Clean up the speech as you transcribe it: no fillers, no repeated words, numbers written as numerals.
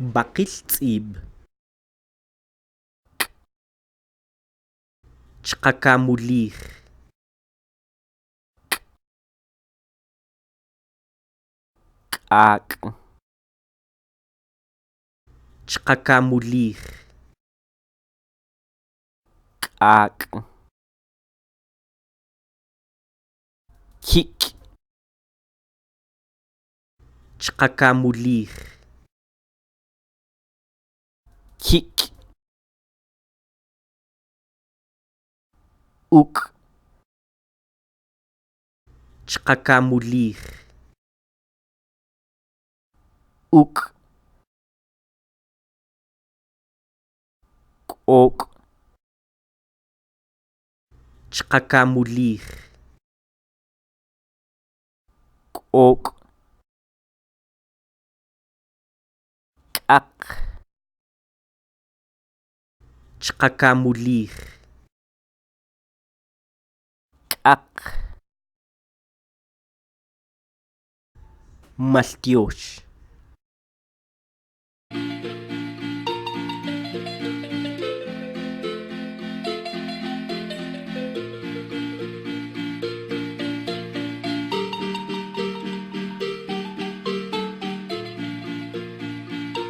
Baqiltz'ib ch'aqakamulij k'ak' ch'aqakamulij k'ak' ki' ch'aqakamulij ki' uk' ch'aqakamulij uk' k'ok' ch'aqakamulij k'ok' k'aq ch'aqakamulij k'aq maltyux